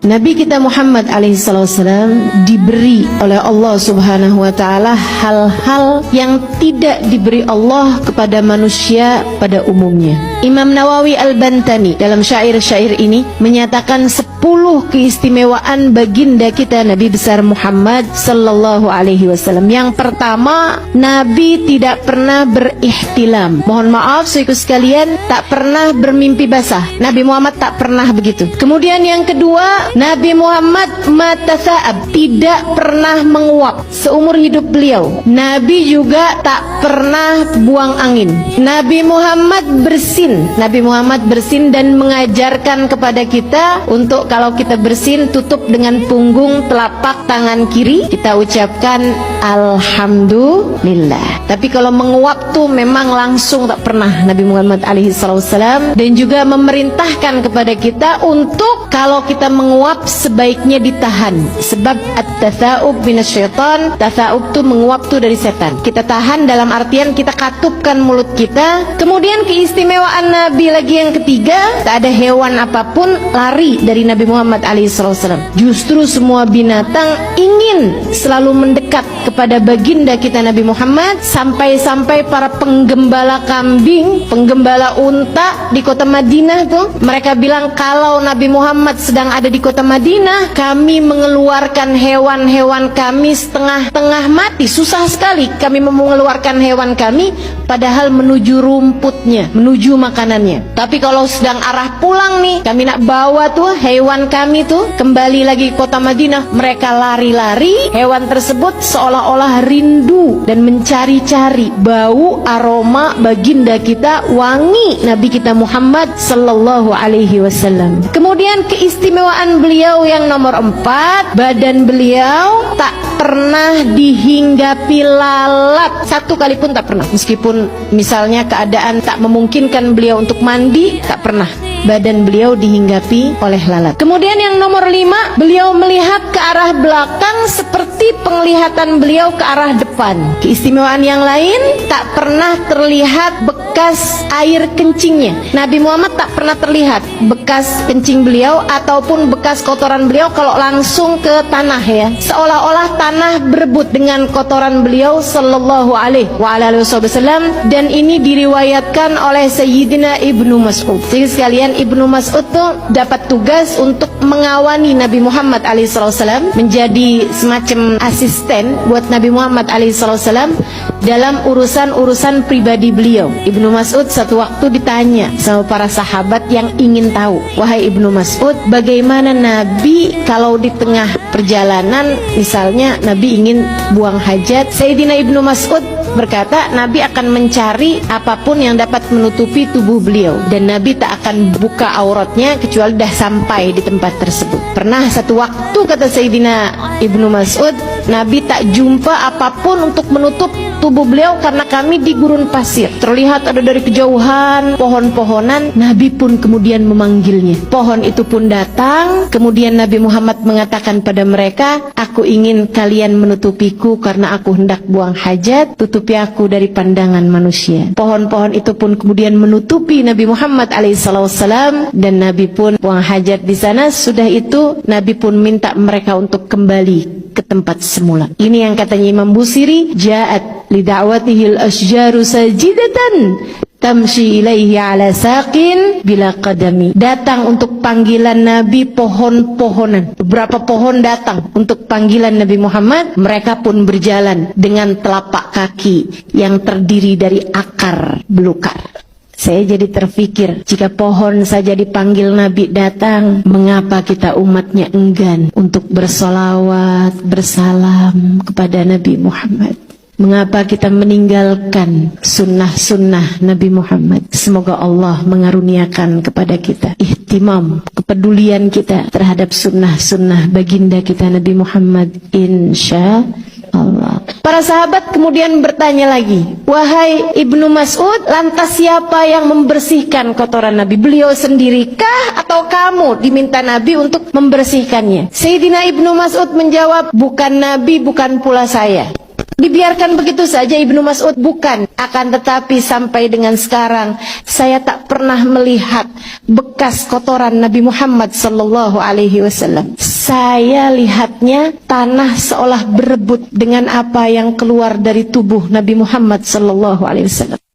Nabi kita Muhammad alaihissalam diberi oleh Allah subhanahu wa ta'ala hal-hal yang tidak diberi Allah kepada manusia pada umumnya. Imam Nawawi Al-Bantani dalam syair-syair ini menyatakan 10 keistimewaan baginda kita Nabi besar Muhammad sallallahu alaihi wasallam. Yang pertama, Nabi tidak pernah berihtilam. Mohon maaf saudaraku sekalian, tak pernah bermimpi basah. Nabi Muhammad tak pernah begitu. Kemudian yang kedua, Nabi Muhammad matasa'ab, tidak pernah menguap seumur hidup beliau. Nabi juga tak pernah buang angin. Nabi Muhammad bersin. Nabi Muhammad bersin dan mengajarkan kepada kita untuk kalau kita bersin tutup dengan punggung telapak tangan kiri, kita ucapkan Alhamdulillah. Tapi kalau menguap tuh memang langsung tak pernah Nabi Muhammad alaihissalam. Dan juga memerintahkan kepada kita untuk kalau kita menguap sebaiknya ditahan, sebab at-tatha'ub minasyaitan. Tatha'ub tuh menguap tuh dari setan. Kita tahan dalam artian kita katupkan mulut kita. Kemudian keistimewaan Nabi lagi yang ketiga, tak ada hewan apapun lari dari Nabi Muhammad alaihissalam. Justru semua binatang ingin selalu mendekat kepada baginda kita Nabi Muhammad, sampai-sampai para penggembala kambing, penggembala unta di kota Madinah tuh, mereka bilang kalau Nabi Muhammad sedang ada di kota Madinah, kami mengeluarkan hewan-hewan kami setengah-tengah mati. Susah sekali kami mengeluarkan hewan kami, padahal menuju rumputnya, menuju makanannya. Tapi kalau sedang arah pulang nih, kami nak bawa tuh hewan kami tuh kembali lagi ke kota Madinah, mereka lari-lari. Hewan tersebut seolah-olah rindu dan mencari-cari bau aroma baginda kita, wangi Nabi kita Muhammad sallallahu alaihi wasallam. Kemudian keistimewaan beliau yang nomor 4, badan beliau tak pernah dihinggapi lalat, satu kali pun tak pernah. Meskipun misalnya keadaan tak memungkinkan beliau untuk mandi, tak pernah badan beliau dihinggapi oleh lalat. Kemudian yang nomor 5, beliau melihat ke arah belakang seperti penglihatan beliau ke arah depan. Keistimewaan yang lain, tak pernah terlihat bekas air kencingnya. Nabi Muhammad tak pernah terlihat bekas kencing beliau ataupun bekas kotoran beliau kalau langsung ke tanah ya. Seolah-olah tanah berebut dengan kotoran beliau sallallahu alaihi wasallam. Dan ini diriwayatkan oleh Sayyidina Ibnu Mas'ud. Jadi sekalian, Ibnu Mas'ud tuh dapat tugas untuk mengawani Nabi Muhammad alaihissalam, menjadi semacam asisten buat Nabi Muhammad alaihissalam dalam urusan-urusan pribadi beliau. Ibnu Mas'ud satu waktu ditanya sama para sahabat yang ingin tahu, wahai Ibnu Mas'ud, bagaimana Nabi kalau di tengah perjalanan, misalnya Nabi ingin buang hajat? Sayyidina Ibnu Mas'ud berkata, Nabi akan mencari apapun yang dapat menutupi tubuh beliau, dan Nabi tak akan buka auratnya kecuali dah sampai di tempat tersebut. Pernah satu waktu, kata Sayyidina Ibnu Mas'ud, Nabi tak jumpa apapun untuk menutup tubuh beliau karena kami di gurun pasir. Terlihat ada dari kejauhan pohon-pohonan. Nabi pun kemudian memanggilnya. Pohon itu pun datang. Kemudian Nabi Muhammad mengatakan pada mereka, aku ingin kalian menutupiku karena aku hendak buang hajat. Tutupi aku dari pandangan manusia. Pohon-pohon itu pun kemudian menutupi Nabi Muhammad alaihissalam, dan Nabi pun buang hajat di sana. Sudah itu Nabi pun minta mereka untuk kembali ke tempat semula. Ini yang katanya Imam Busiri, ja'at li da'watihil asjaru sajidatan tamshi ilaihi ala saqin bila qadami. Datang untuk panggilan Nabi pohon-pohonan. Beberapa pohon datang untuk panggilan Nabi Muhammad. Mereka pun berjalan dengan telapak kaki yang terdiri dari akar belukar. Saya jadi terfikir, jika pohon saja dipanggil Nabi datang, mengapa kita umatnya enggan untuk bersolawat, bersalam kepada Nabi Muhammad? Mengapa kita meninggalkan sunnah-sunnah Nabi Muhammad? Semoga Allah mengaruniakan kepada kita ihtimam, kepedulian kita terhadap sunnah-sunnah baginda kita Nabi Muhammad, insya Allah. Para sahabat kemudian bertanya lagi, wahai Ibnu Mas'ud, lantas siapa yang membersihkan kotoran Nabi? Beliau sendirikah atau kamu diminta Nabi untuk membersihkannya? Sayyidina Ibnu Mas'ud menjawab, bukan Nabi, bukan pula saya. Dibiarkan begitu saja Ibnu Mas'ud? Bukan. Akan tetapi sampai dengan sekarang saya tak pernah melihat bekas kotoran Nabi Muhammad sallallahu alaihi wasallam. Saya lihatnya tanah seolah berebut dengan apa yang keluar dari tubuh Nabi Muhammad sallallahu alaihi wasallam.